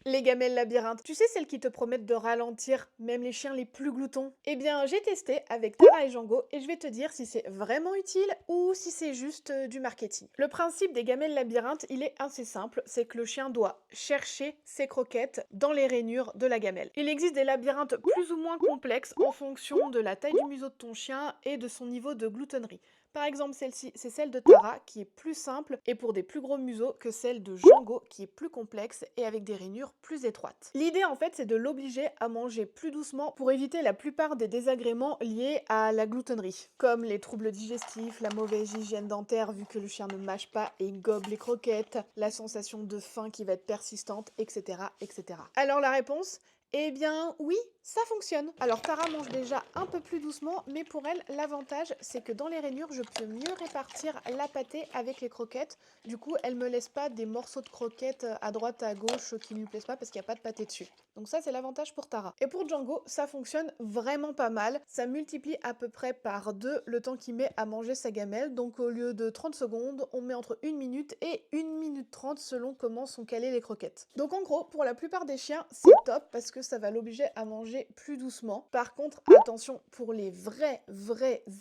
Les gamelles labyrinthes, tu sais celles qui te promettent de ralentir même les chiens les plus gloutons? Eh bien, j'ai testé avec Tara et Django et je vais te dire si c'est vraiment utile ou si c'est juste du marketing. Le principe des gamelles labyrinthes, il est assez simple, c'est que le chien doit chercher ses croquettes dans les rainures de la gamelle. Il existe des labyrinthes plus ou moins complexes en fonction de la taille du museau de ton chien et de son niveau de gloutonnerie. Par exemple, celle-ci, c'est celle de Tara qui est plus simple et pour des plus gros museaux que celle de Django qui est plus complexe et avec des rainures plus étroites. L'idée en fait, c'est de l'obliger à manger plus doucement pour éviter la plupart des désagréments liés à la gloutonnerie, comme les troubles digestifs, la mauvaise hygiène dentaire vu que le chien ne mâche pas et gobe les croquettes, la sensation de faim qui va être persistante, etc. etc. Alors la réponse? Eh bien oui, ça fonctionne. Alors Tara mange déjà un peu plus doucement, mais pour elle, l'avantage, c'est que dans les rainures, je peux mieux répartir la pâtée avec les croquettes. Du coup, elle me laisse pas des morceaux de croquettes à droite, à gauche qui lui plaisent pas parce qu'il n'y a pas de pâté dessus. Donc ça, c'est l'avantage pour Tara. Et pour Django, ça fonctionne vraiment pas mal. Ça multiplie à peu près par 2 le temps qu'il met à manger sa gamelle. Donc au lieu de 30 secondes, on met entre 1 minute et 1 minute 30 selon comment sont calées les croquettes. Donc en gros, pour la plupart des chiens, c'est top parce que ça va l'obliger à manger plus doucement. Par contre, attention, pour les vrais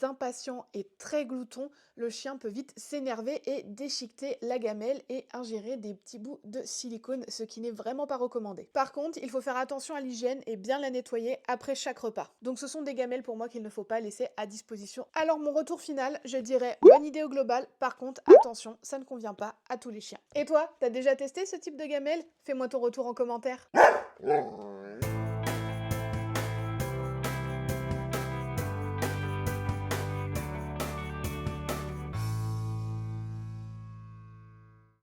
impatients et très gloutons, le chien peut vite s'énerver et déchiqueter la gamelle et ingérer des petits bouts de silicone, ce qui n'est vraiment pas recommandé. Par contre, il faut faire attention à l'hygiène et bien la nettoyer après chaque repas. Donc ce sont des gamelles pour moi qu'il ne faut pas laisser à disposition. Alors mon retour final, je dirais bonne idée au global, par contre attention, ça ne convient pas à tous les chiens. Et toi, t'as déjà testé ce type de gamelle? Fais-moi ton retour en commentaire.